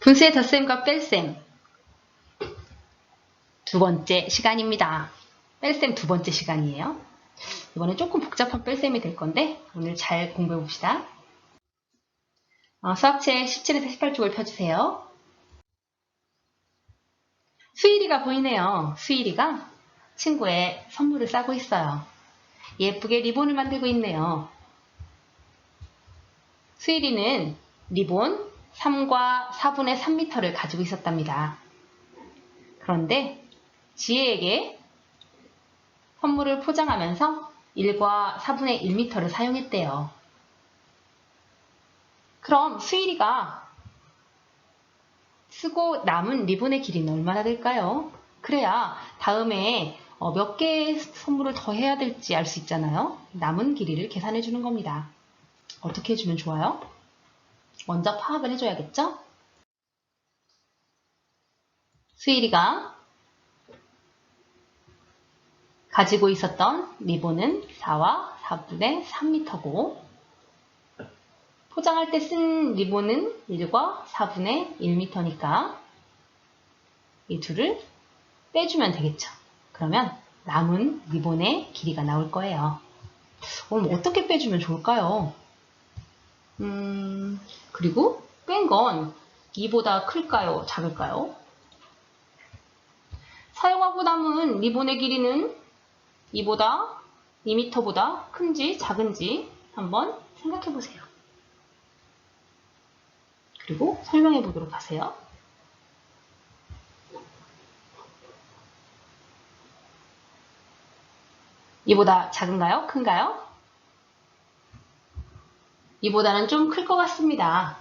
분수의 덧셈과 뺄셈 두 번째 시간입니다. 뺄셈 두 번째 시간이에요. 이번엔 조금 복잡한 뺄셈이 될 건데 오늘 잘 공부해 봅시다. 수학책 17에서 18쪽을 펴주세요. 수일이가 보이네요. 수일이가 친구의 선물을 싸고 있어요. 예쁘게 리본을 만들고 있네요. 수일이는 리본 3과 4분의 3m를 가지고 있었답니다. 그런데 지혜에게 선물을 포장하면서 1과 4분의 1m를 사용했대요. 그럼 수일이가 쓰고 남은 리본의 길이는 얼마나 될까요? 그래야 다음에 몇 개의 선물을 더 해야 될지 알 수 있잖아요. 남은 길이를 계산해 주는 겁니다. 어떻게 해주면 좋아요? 먼저 파악을 해줘야겠죠? 수일이가 가지고 있었던 리본은 4와 4분의 3m고 포장할 때 쓴 리본은 1과 4분의 1m니까 이 둘을 빼주면 되겠죠. 그러면 남은 리본의 길이가 나올 거예요. 그럼 어떻게 빼주면 좋을까요? 그리고 뺀 건 2보다 클까요? 작을까요? 사용하고 남은 리본의 길이는 2m보다 큰지 작은지 한번 생각해 보세요. 그리고 설명해 보도록 하세요. 이보다 작은가요? 큰가요? 이보다는 좀 클 것 같습니다.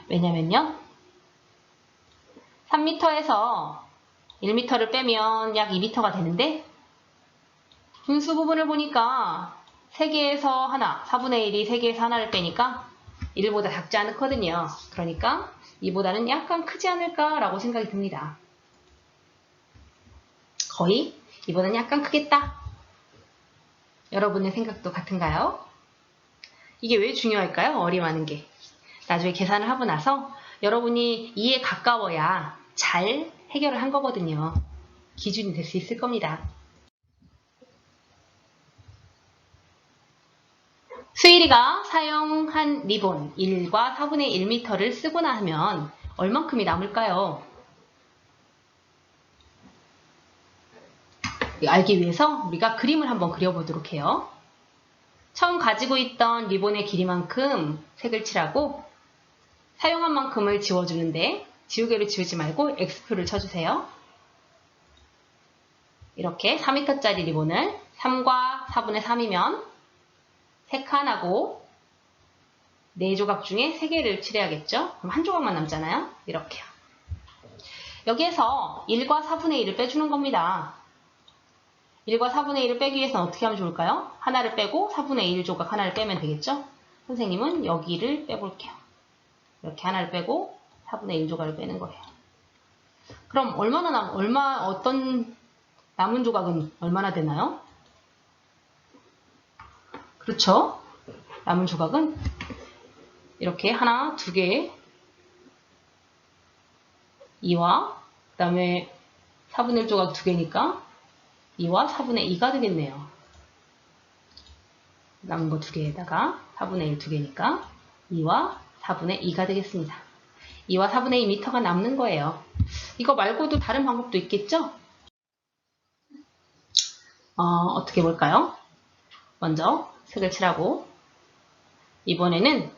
왜냐면요. 3m에서 1m를 빼면 약 2m가 되는데 분수 부분을 보니까 3개에서 하나, 4분의 1이 3개에서 하나를 빼니까 1보다 작지 않거든요. 그러니까 이보다는 약간 크지 않을까라고 생각이 듭니다. 거의 이보다는 약간 크겠다. 여러분의 생각도 같은가요? 이게 왜 중요할까요? 어림하는 게. 나중에 계산을 하고 나서 여러분이 2에 가까워야 잘 해결을 한 거거든요. 기준이 될 수 있을 겁니다. 수일이가 사용한 리본 1과 4분의 1m를 쓰고 나면 얼만큼이 남을까요? 알기 위해서 우리가 그림을 한번 그려보도록 해요. 처음 가지고 있던 리본의 길이만큼 색을 칠하고 사용한 만큼을 지워주는데 지우개를 지우지 말고 X표를 쳐주세요. 이렇게 4m짜리 리본을 3과 4분의 3이면 3칸하고 4조각 중에 3개를 칠해야겠죠? 그럼 한 조각만 남잖아요? 이렇게요. 여기에서 1과 4분의 1을 빼주는 겁니다. 1과 4분의 1을 빼기 위해서는 어떻게 하면 좋을까요? 하나를 빼고 4분의 1조각 하나를 빼면 되겠죠? 선생님은 여기를 빼볼게요. 이렇게 하나를 빼고 4분의 1조각을 빼는 거예요. 그럼 어떤 남은 조각은 얼마나 되나요? 그렇죠? 남은 조각은 이렇게 하나, 두 개, 2와 그 다음에 4분의 1 조각 두 개니까 2와 4분의 2가 되겠네요. 남은 거 두 개에다가 4분의 1 두 개니까 2와 4분의 2가 되겠습니다. 2와 4분의 2m가 남는 거예요. 이거 말고도 다른 방법도 있겠죠? 어떻게 볼까요? 먼저 색을 칠하고 이번에는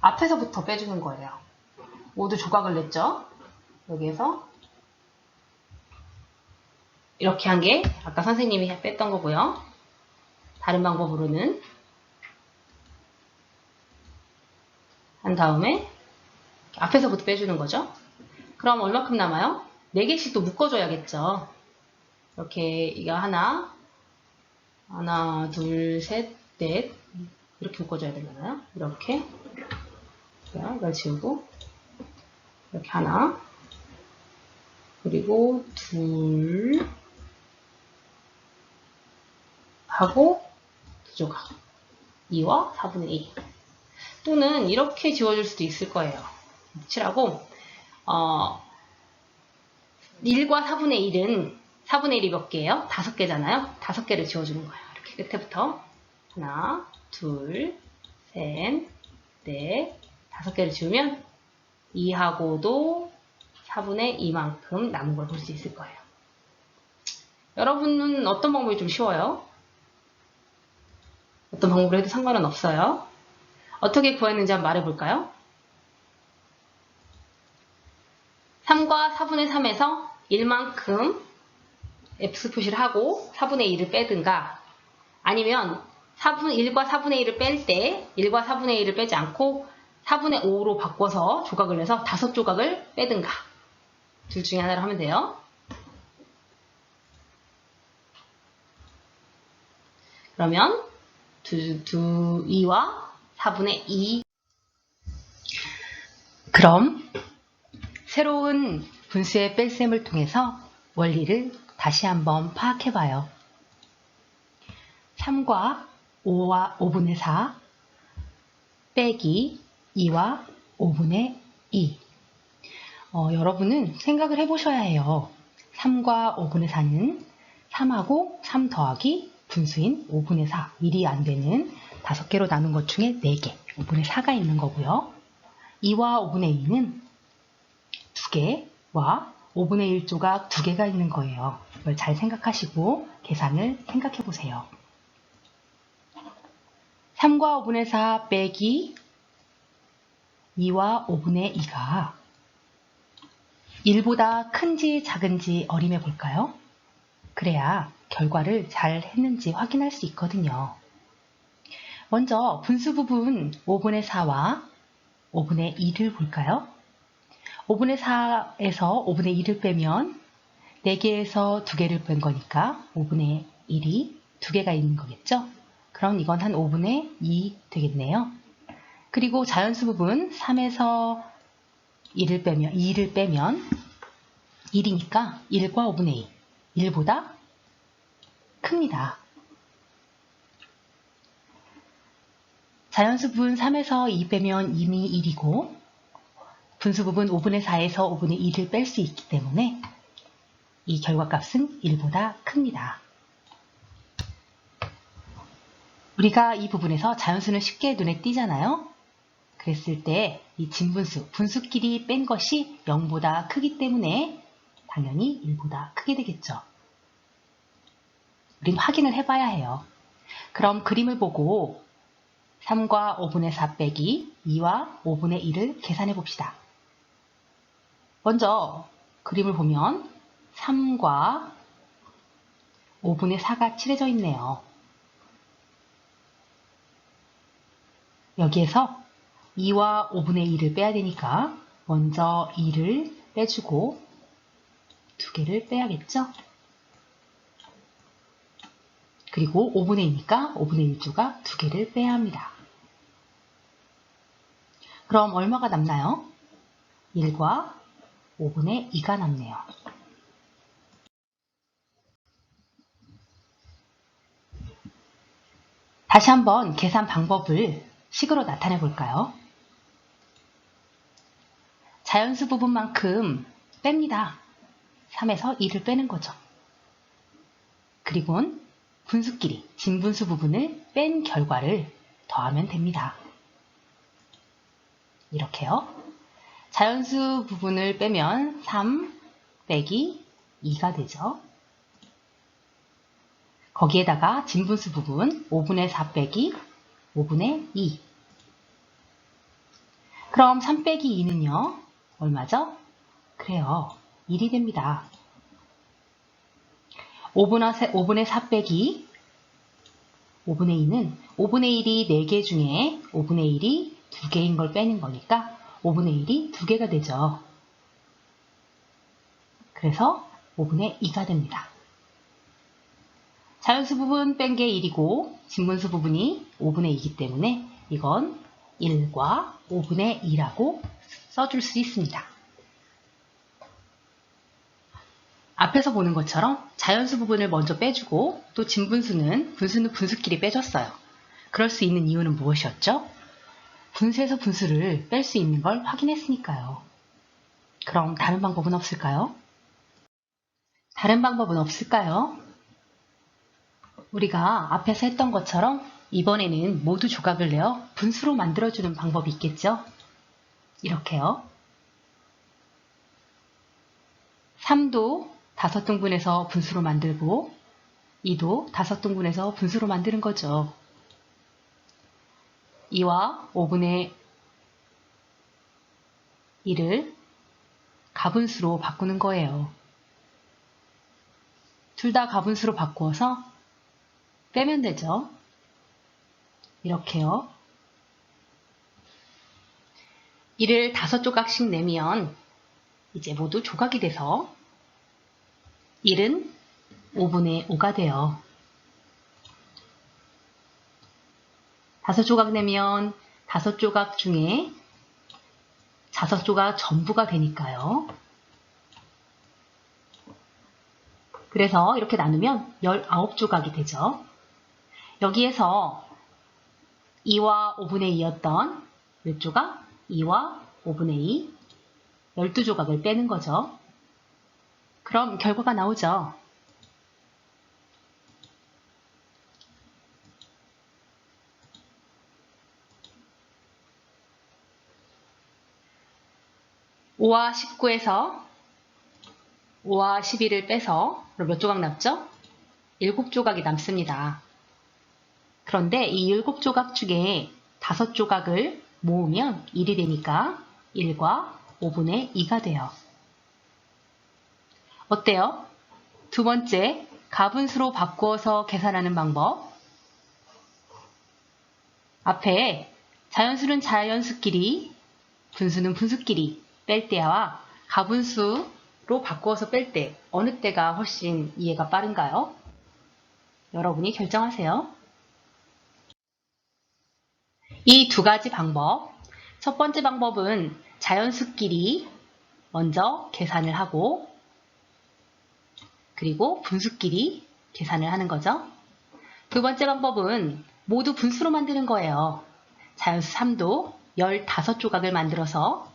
앞에서부터 빼주는 거예요. 모두 조각을 냈죠? 여기에서 이렇게 한 게 아까 선생님이 뺐던 거고요. 다른 방법으로는 한 다음에 앞에서부터 빼주는 거죠. 그럼 얼마큼 남아요? 4개씩 또 묶어줘야겠죠. 이렇게 이거 하나, 둘, 셋, 넷 이렇게 묶어줘야 되잖아요. 이렇게 이걸 지우고 이렇게 하나 그리고 둘 하고 두 조각 2와 4분의 2 또는 이렇게 지워줄 수도 있을 거예요. 칠하고 1과 4분의 1은 4분의 1이 몇 개예요? 5개잖아요. 5개를 지워주는 거예요. 이렇게 끝에부터 하나, 둘, 셋, 넷, 5개를 지우면 2하고도 4분의 2만큼 남은 걸 볼 수 있을 거예요. 여러분은 어떤 방법이 좀 쉬워요? 어떤 방법으로 해도 상관은 없어요. 어떻게 구했는지 한번 말해볼까요? 3과 4분의 3에서 1만큼 X 표시를 하고 4분의 1을 빼든가, 아니면 1과 4분의 1을 뺄 때 1과 4분의 1을 빼지 않고 4분의 5로 바꿔서 조각을 내서 5조각을 빼든가, 둘 중에 하나를 하면 돼요. 그러면 2와 4분의 2. 그럼 새로운 분수의 뺄셈을 통해서 원리를 다시 한번 파악해봐요. 3과 5분의 4 빼기 2와 5분의 2. 여러분은 생각을 해보셔야 해요. 3과 5분의 4는 3하고 3 더하기 분수인 5분의 4, 1이 안 되는 5개로 나눈 것 중에 4개, 5분의 4가 있는 거고요. 2와 5분의 2는 2개와 5분의 1조각 2개가 있는 거예요. 이걸 잘 생각하시고 계산을 생각해 보세요. 3과 5분의 4 빼기 2와 5분의 2가 1보다 큰지 작은지 어림해 볼까요? 그래야 결과를 잘 했는지 확인할 수 있거든요. 먼저 분수 부분 5분의 4와 5분의 2를 볼까요? 5분의 4에서 5분의 2를 빼면 4개에서 2개를 뺀 거니까 5분의 1이 2개가 있는 거겠죠? 그럼 이건 한 5분의 2 되겠네요. 그리고 자연수 부분 3에서 2를 빼면 1이니까 1과 5분의 2, 1보다 큽니다. 자연수 부분 3에서 2 빼면 이미 1이고 분수 부분 5분의 4에서 5분의 2를 뺄 수 있기 때문에 이 결과값은 1보다 큽니다. 우리가 이 부분에서 자연수는 쉽게 눈에 띄잖아요. 그랬을 때 이 진분수, 분수끼리 뺀 것이 0보다 크기 때문에 당연히 1보다 크게 되겠죠. 우린 확인을 해봐야 해요. 그럼 그림을 보고 3과 5분의 4 빼기 2와 5분의 1을 계산해 봅시다. 먼저 그림을 보면 3과 5분의 4가 칠해져 있네요. 여기에서 2와 5분의 2를 빼야 되니까 먼저 2를 빼주고 2개를 빼야겠죠? 그리고 5분의 2니까 5분의 1조각 2개를 빼야 합니다. 그럼 얼마가 남나요? 1과 5분의 2가 남네요. 다시 한번 계산 방법을 식으로 나타내 볼까요? 자연수 부분만큼 뺍니다. 3에서 2를 빼는 거죠. 그리고는 분수끼리 진분수 부분을 뺀 결과를 더하면 됩니다. 이렇게요. 자연수 부분을 빼면 3 빼기 2가 되죠. 거기에다가 진분수 부분 5분의 4 빼기 5분의 2. 그럼 3 빼기 2는요? 얼마죠? 그래요. 1이 됩니다. 5분의 4 빼기 5분의 2는 5분의 1이 4개 중에 5분의 1이 2개인 걸 빼는 거니까 5분의 1이 2개가 되죠. 그래서 5분의 2가 됩니다. 자연수 부분 뺀 게 1이고 진분수 부분이 5분의 2이기 때문에 이건 1과 5분의 2라고 써줄 수 있습니다. 앞에서 보는 것처럼 자연수 부분을 먼저 빼주고 또 진분수는 분수끼리 빼줬어요. 그럴 수 있는 이유는 무엇이었죠? 분수에서 분수를 뺄 수 있는 걸 확인했으니까요. 그럼 다른 방법은 없을까요? 다른 방법은 없을까요? 우리가 앞에서 했던 것처럼 이번에는 모두 조각을 내어 분수로 만들어주는 방법이 있겠죠? 이렇게요. 3도 5등분해서 분수로 만들고 2도 5등분해서 분수로 만드는 거죠. 2와 5분의 1을 가분수로 바꾸는 거예요. 둘 다 가분수로 바꾸어서 빼면 되죠. 이렇게요. 1을 5조각씩 내면 이제 모두 조각이 돼서 1은 5분의 5가 돼요. 5조각 내면 5조각 중에 5조각 전부가 되니까요. 그래서 이렇게 나누면 19조각이 되죠. 여기에서 2와 5분의 2였던 몇 조각? 2와 5분의 2, 12조각을 빼는 거죠. 그럼 결과가 나오죠. (5와 19에서) 5와 11을 빼서 몇 조각 남죠? 7조각이 남습니다. 그런데 이 7조각 중에 5조각을 모으면 1이 되니까 1과 5분의 2가 돼요. 어때요? 두 번째, 가분수로 바꾸어서 계산하는 방법. 앞에 자연수는 자연수끼리, 분수는 분수끼리 뺄 때와 가분수로 바꾸어서 뺄 때 어느 때가 훨씬 이해가 빠른가요? 여러분이 결정하세요. 이 두 가지 방법, 첫 번째 방법은 자연수끼리 먼저 계산을 하고 그리고 분수끼리 계산을 하는 거죠. 두 번째 방법은 모두 분수로 만드는 거예요. 자연수 3도 15조각을 만들어서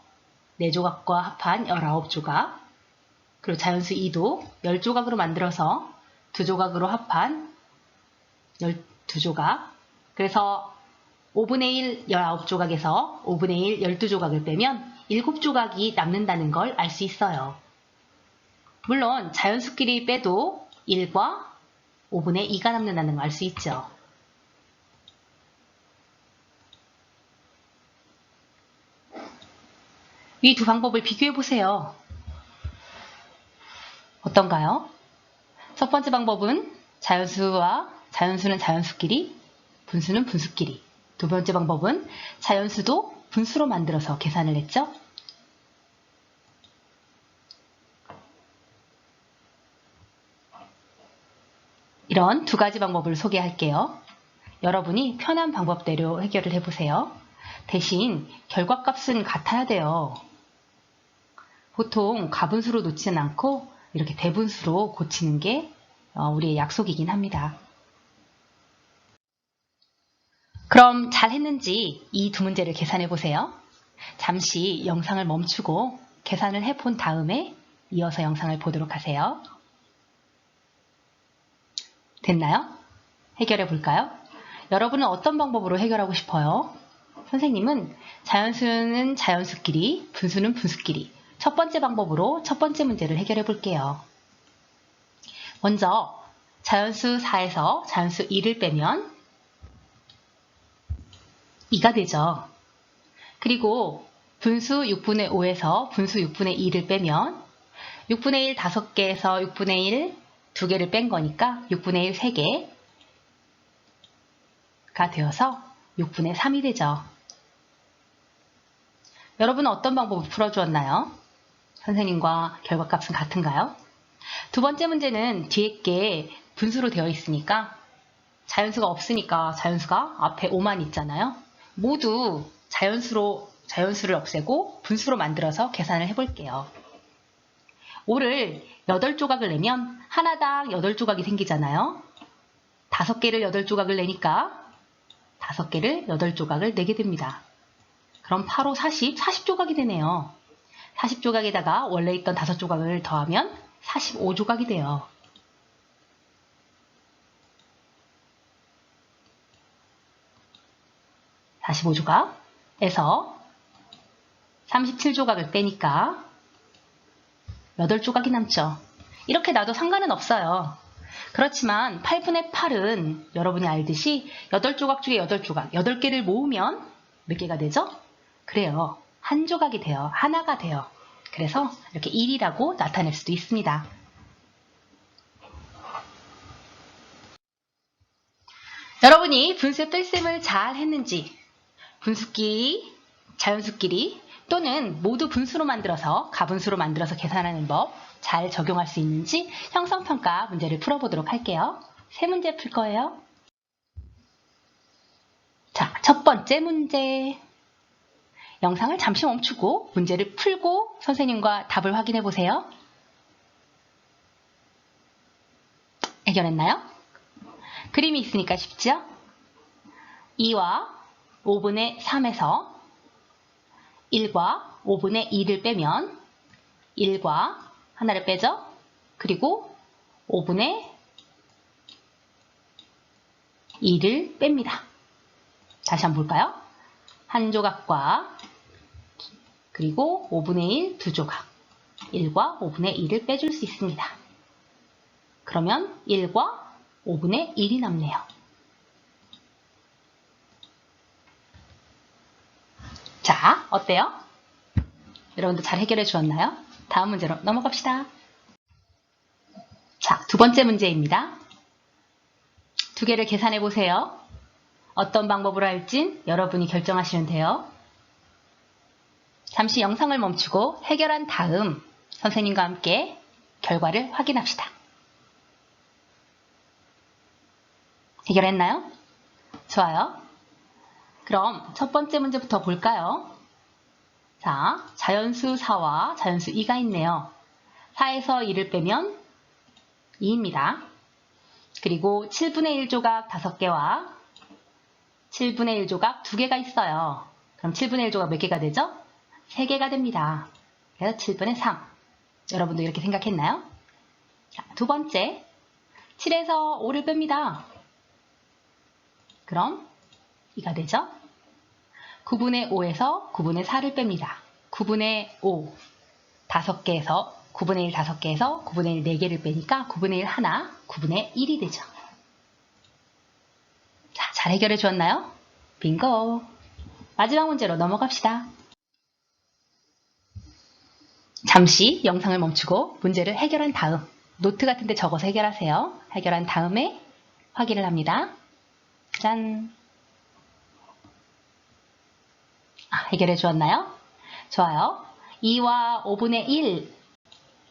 4조각과 합한 19조각, 그리고 자연수 2도 10조각으로 만들어서 2조각으로 합한 12조각, 그래서 5분의 1 19조각에서 5분의 1 12조각을 빼면 7조각이 남는다는 걸 알 수 있어요. 물론 자연수끼리 빼도 1과 5분의 2가 남는다는 걸 알 수 있죠. 이 두 방법을 비교해 보세요. 어떤가요? 첫 번째 방법은 자연수는 자연수끼리, 분수는 분수끼리. 두 번째 방법은 자연수도 분수로 만들어서 계산을 했죠. 이런 두 가지 방법을 소개할게요. 여러분이 편한 방법대로 해결을 해보세요. 대신 결과값은 같아야 돼요. 보통 가분수로 놓지는 않고 이렇게 대분수로 고치는 게 우리의 약속이긴 합니다. 그럼 잘 했는지 이 두 문제를 계산해 보세요. 잠시 영상을 멈추고 계산을 해본 다음에 이어서 영상을 보도록 하세요. 됐나요? 해결해 볼까요? 여러분은 어떤 방법으로 해결하고 싶어요? 선생님은 자연수는 자연수끼리, 분수는 분수끼리 첫 번째 방법으로 첫 번째 문제를 해결해 볼게요. 먼저 자연수 4에서 자연수 2를 빼면 2가 되죠. 그리고 분수 6분의 5에서 분수 6분의 2를 빼면 6분의 1 5개에서 6분의 1 2개를 뺀 거니까 6분의 1 3개가 되어서 6분의 3이 되죠. 여러분은 어떤 방법을 풀어주었나요? 선생님과 결과값은 같은가요? 두 번째 문제는 뒤에 게 분수로 되어 있으니까 자연수가 없으니까 자연수가 앞에 5만 있잖아요. 모두 자연수를 없애고 분수로 만들어서 계산을 해볼게요. 5를 8조각을 내면 하나당 8조각이 생기잖아요. 5개를 8조각을 내니까 5개를 8조각을 내게 됩니다. 그럼 8, 5, 40, 40조각이 되네요. 40조각에다가 원래 있던 5조각을 더하면 45조각이 돼요. 45조각에서 37조각을 빼니까 8조각이 남죠. 이렇게 놔도 상관은 없어요. 그렇지만 8분의 8은 여러분이 알듯이 8조각 중에 8조각, 8개를 모으면 몇 개가 되죠? 그래요. 한 조각이 돼요. 하나가 돼요. 그래서 이렇게 1이라고 나타낼 수도 있습니다. 여러분이 분수의 뺄셈을 잘 했는지, 분수끼리, 자연수끼리 또는 모두 분수로 만들어서 가분수로 만들어서 계산하는 법 잘 적용할 수 있는지 형성평가 문제를 풀어보도록 할게요. 세 문제 풀 거예요. 자, 첫 번째 문제. 영상을 잠시 멈추고 문제를 풀고 선생님과 답을 확인해 보세요. 해결했나요? 그림이 있으니까 쉽죠? 2와 5분의 3에서 1과 5분의 2를 빼면 1과 하나를 빼죠? 그리고 5분의 2를 뺍니다. 다시 한번 볼까요? 한 조각과 그리고 5분의 1 두 조각 1과 5분의 2를 빼줄 수 있습니다. 그러면 1과 5분의 1이 남네요. 자, 어때요? 여러분들 잘 해결해 주었나요? 다음 문제로 넘어갑시다. 자, 두 번째 문제입니다. 두 개를 계산해 보세요. 어떤 방법으로 할진 여러분이 결정하시면 돼요. 잠시 영상을 멈추고 해결한 다음 선생님과 함께 결과를 확인합시다. 해결했나요? 좋아요. 그럼 첫 번째 문제부터 볼까요? 자, 자연수 4와 자연수 2가 있네요. 4에서 2를 빼면 2입니다. 그리고 7분의 1조각 5개와 7분의 1조각 2개가 있어요. 그럼 7분의 1조각 몇 개가 되죠? 3개가 됩니다. 그래서 7분의 3. 여러분도 이렇게 생각했나요? 자, 두 번째, 7에서 5를 뺍니다. 그럼 2가 되죠? 9분의 5에서 9분의 4를 뺍니다. 9분의 5, 5개에서 9분의 1 5개에서 9분의 1 4개를 빼니까 9분의 1 하나, 9분의 1이 되죠. 자, 잘 해결해 주었나요? 빙고! 마지막 문제로 넘어갑시다. 잠시 영상을 멈추고 문제를 해결한 다음 노트 같은 데 적어서 해결하세요. 해결한 다음에 확인을 합니다. 짠! 해결해 주었나요? 좋아요. 2와 5분의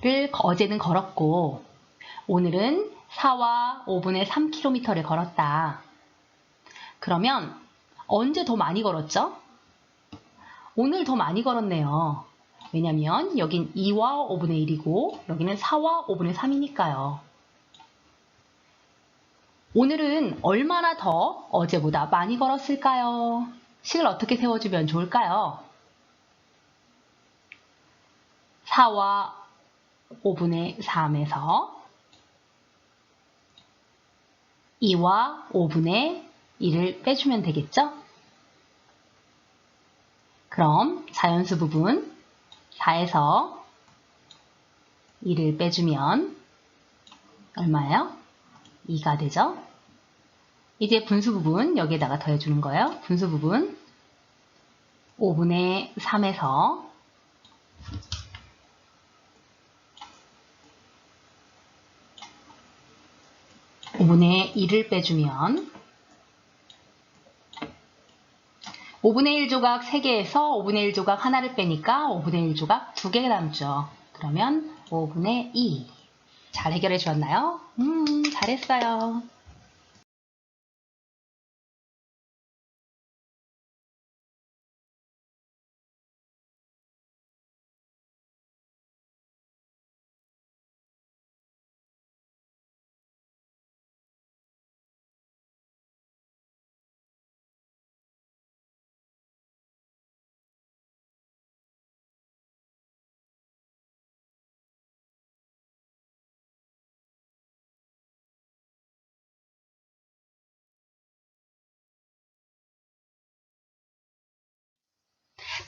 1을 어제는 걸었고 오늘은 4와 5분의 3km를 걸었다. 그러면 언제 더 많이 걸었죠? 오늘 더 많이 걸었네요. 왜냐면 여긴 2와 5분의 1이고 여기는 4와 5분의 3이니까요. 오늘은 얼마나 더 어제보다 많이 걸었을까요? 식을 어떻게 세워주면 좋을까요? 4와 5분의 3에서 2와 5분의 1을 빼주면 되겠죠? 그럼 자연수 부분 4에서 2를 빼주면 얼마예요? 2가 되죠? 이제 분수 부분 여기에다가 더해주는 거예요. 분수 부분 5분의 3에서 5분의 1을 빼주면 5분의 1조각 3개에서 5분의 1조각 하나를 빼니까 5분의 1조각 2개가 남죠. 그러면 5분의 2. 잘 해결해 주었나요? 잘했어요.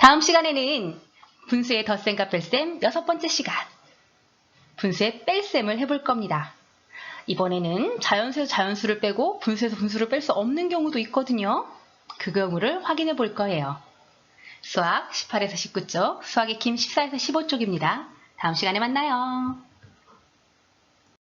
다음 시간에는 분수의 덧셈과 뺄셈 6번째 시간. 분수의 뺄셈을 해볼 겁니다. 이번에는 자연수에서 자연수를 빼고 분수에서 분수를 뺄 수 없는 경우도 있거든요. 그 경우를 확인해 볼 거예요. 수학 18에서 19쪽, 수학의 김 14에서 15쪽입니다. 다음 시간에 만나요.